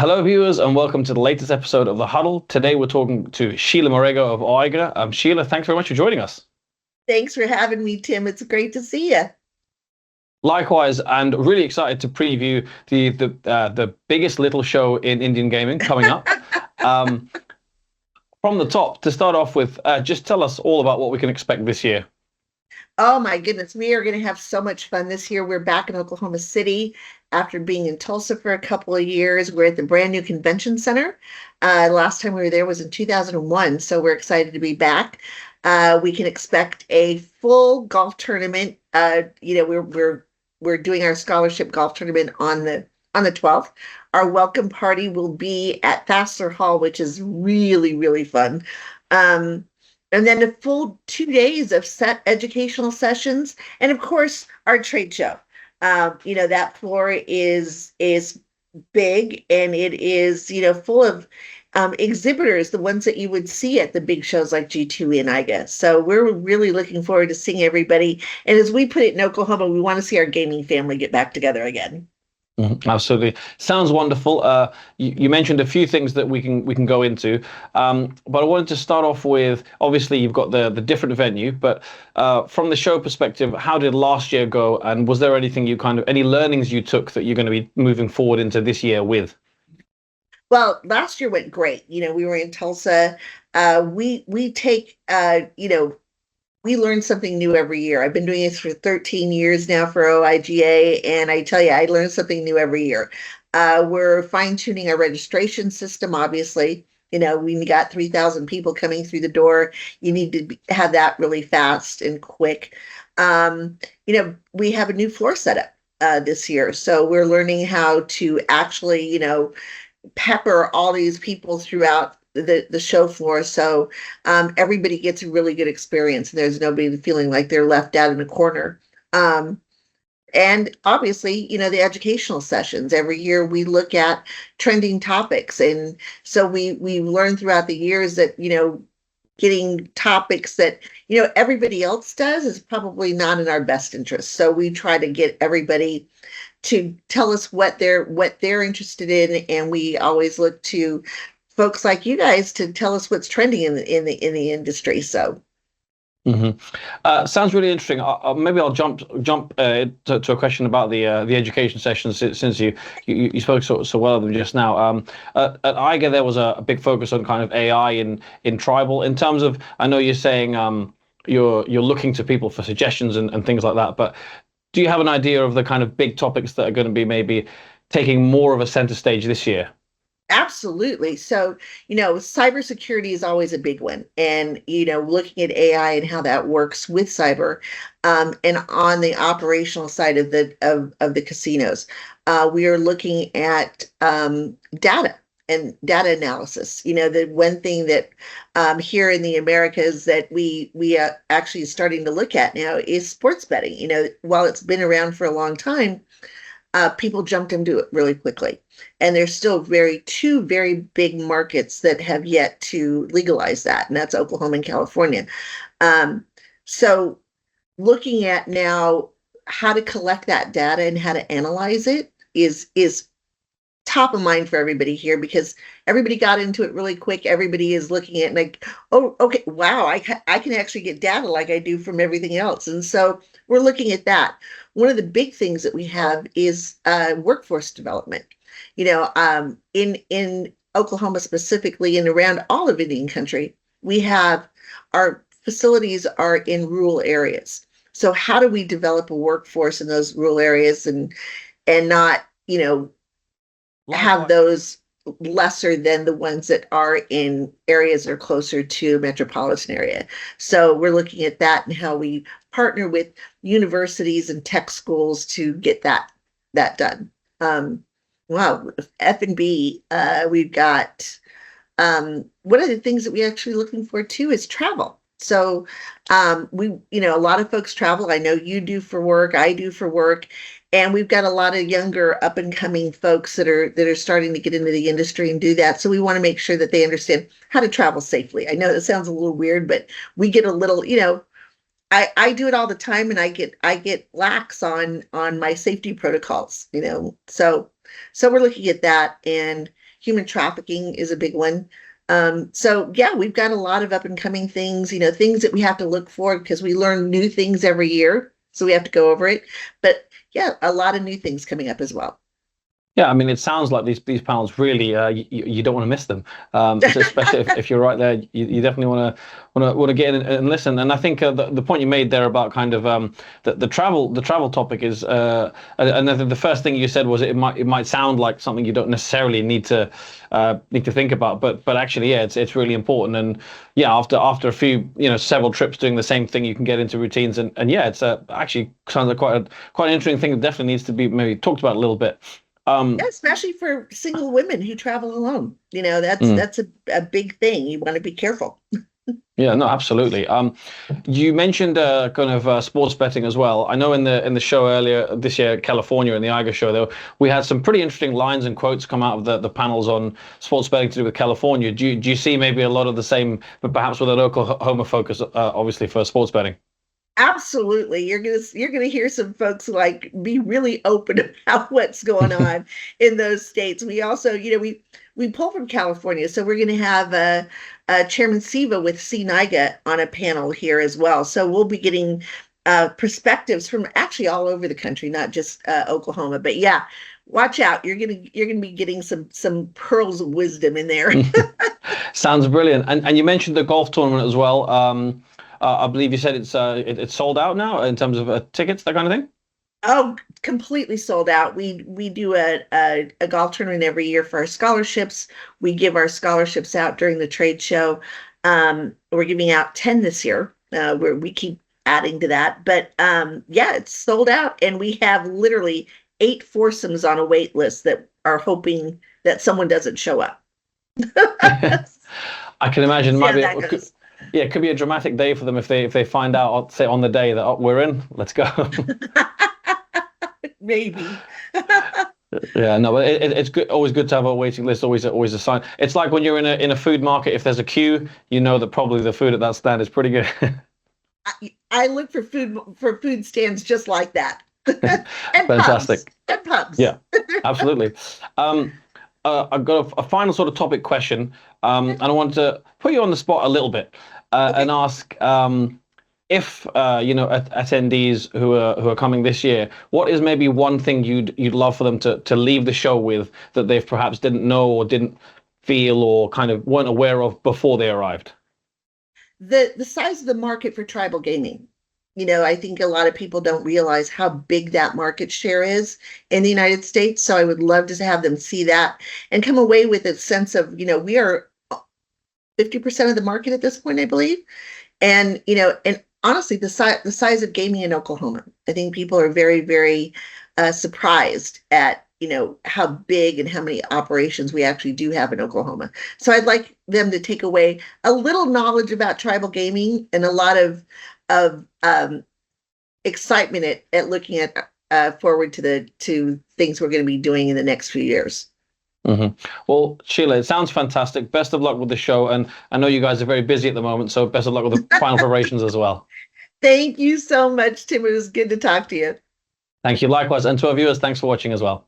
Hello, viewers, and welcome to the latest episode of the Huddle. Today, we're talking to Sheila Morago of OIGA. Sheila, thanks very much for joining us. Thanks for having me, Tim. It's great to see you. Likewise, and really excited to preview the biggest little show in Indian gaming coming up. um, from the top, to start off with, just tell us all about what we can expect this year. Oh my goodness, we are going to have so much fun this year. We're back in Oklahoma City after being in Tulsa for a couple of years. We're at the brand new convention center. Last time we were there was in 2001, so we're excited to be back. We can expect a full golf tournament. We're doing our scholarship golf tournament on the 12th. Our welcome party will be at Fassler Hall, which is really, really fun. And then a full 2 days of set educational sessions, and of course our trade show. That floor is big, and it is full of exhibitors, the ones that you would see at the big shows like G2E and OIGA. So we're really looking forward to seeing everybody. And as we put it in Oklahoma, we want to see our gaming family get back together again. Absolutely, sounds wonderful. You mentioned a few things that we can go into, but I wanted to start off with, obviously you've got the different venue, but from the show perspective, how did last year go, and was there anything any learnings you took that you're going to be moving forward into this year with? Well, last year went great. We were in Tulsa. We take we learn something new every year. I've been doing this for 13 years now for OIGA, and I tell you, I learn something new every year. We're fine-tuning our registration system, obviously. We got 3,000 people coming through the door. You need to have that really fast and quick. We have a new floor setup this year, so we're learning how to actually, pepper all these people throughout the show floor, so everybody gets a really good experience, and there's nobody feeling like they're left out in a corner. And obviously, the educational sessions. Every year we look at trending topics, and so we've learned throughout the years that getting topics that everybody else does is probably not in our best interest. So we try to get everybody to tell us what they're interested in, and we always look to folks like you guys to tell us what's trending in the industry. So, sounds really interesting. Maybe I'll jump to a question about the education sessions, since you spoke so well of them just now. At OIGA, there was a big focus on kind of AI in tribal. In terms of, I know you're saying you're looking to people for suggestions and things like that, but do you have an idea of the kind of big topics that are going to be maybe taking more of a center stage this year? Absolutely. So, cybersecurity is always a big one. And, looking at AI and how that works with cyber, and on the operational side of the casinos, we are looking at data and data analysis. The one thing that here in the Americas that we are actually starting to look at now is sports betting. While it's been around for a long time, people jumped into it really quickly. And there's still two very big markets that have yet to legalize that, and that's Oklahoma and California. So looking at now how to collect that data and how to analyze it is top of mind for everybody here, because everybody got into it really quick. Everybody is looking at it like, oh, okay, wow, I can actually get data like I do from everything else. And so we're looking at that. One of the big things that we have is workforce development. In Oklahoma specifically, and around all of Indian country, we have our facilities are in rural areas. So how do we develop a workforce in those rural areas and not, have those lesser than the ones that are in areas that are closer to metropolitan area? So we're looking at that and how we partner with universities and tech schools to get that done. Wow, F&B, we've got one of the things that we actually looking for too is travel. So a lot of folks travel. I know you do for work, I do for work, and we've got a lot of younger up and coming folks that are starting to get into the industry and do that. So we want to make sure that they understand how to travel safely. I know that sounds a little weird, but we get a little, I do it all the time, and I get lax on my safety protocols, so we're looking at that. And Human trafficking is a big one. So yeah, we've got a lot of up and coming things, things that we have to look for because we learn new things every year. So we have to go over it. But yeah, a lot of new things coming up as well. Yeah, I mean, it sounds like these panels really you don't want to miss them, especially if you're right there. You definitely want to get in and listen. And I think the point you made there about kind of the travel topic is and the first thing you said was it might sound like something you don't necessarily need to think about, but actually, yeah, it's really important. And yeah, after a few several trips doing the same thing, you can get into routines. And yeah, it's actually sounds like quite an interesting thing that definitely needs to be maybe talked about a little bit. Yeah, especially for single women who travel alone. That's a big thing. You want to be careful. Yeah, no, absolutely. You mentioned kind of sports betting as well. I know in the show earlier this year, California, in the OIGA show, though, we had some pretty interesting lines and quotes come out of the panels on sports betting to do with California. Do you see maybe a lot of the same, but perhaps with an Oklahoma focus, obviously for sports betting? Absolutely. You're gonna hear some folks like be really open about what's going on in those states. We also, we pull from California, so we're gonna have Chairman Siva with CNIGA on a panel here as well. So we'll be getting perspectives from actually all over the country, not just Oklahoma. But yeah, watch out. You're gonna be getting some pearls of wisdom in there. Sounds brilliant. And you mentioned the golf tournament as well. I believe you said it's sold out now in terms of tickets, that kind of thing. Oh, completely sold out. We do a golf tournament every year for our scholarships. We give our scholarships out during the trade show. We're giving out 10 this year. Where we keep adding to that. But yeah, it's sold out, and we have literally 8 foursomes on a wait list that are hoping that someone doesn't show up. I can imagine it could be a dramatic day for them if they find out, say, on the day that we're in. Let's go. Maybe. Yeah, no, but it's good. Always good to have a waiting list. Always a sign. It's like when you're in a food market. If there's a queue, you know that probably the food at that stand is pretty good. I look for food stands just like that. And Fantastic. Pubs. And pubs. Yeah, absolutely. I've got a final sort of topic question, and I want to put you on the spot a little bit and ask if attendees who are coming this year, what is maybe one thing you'd love for them to leave the show with that they've perhaps didn't know or didn't feel or kind of weren't aware of before they arrived? The size of the market for tribal gaming. I think a lot of people don't realize how big that market share is in the United States. So I would love to have them see that and come away with a sense of, we are 50% of the market at this point, I believe. And, and honestly, the size of gaming in Oklahoma, I think people are very, very surprised at, how big and how many operations we actually do have in Oklahoma. So I'd like them to take away a little knowledge about tribal gaming and a lot of excitement at looking at forward to things we're going to be doing in the next few years. Mm-hmm. Well, Sheila, it sounds fantastic. Best of luck with the show, and I know you guys are very busy at the moment, so best of luck with the final preparations as well. Thank you so much, Tim. It was good to talk to you. Thank you. Likewise, and to our viewers, thanks for watching as well.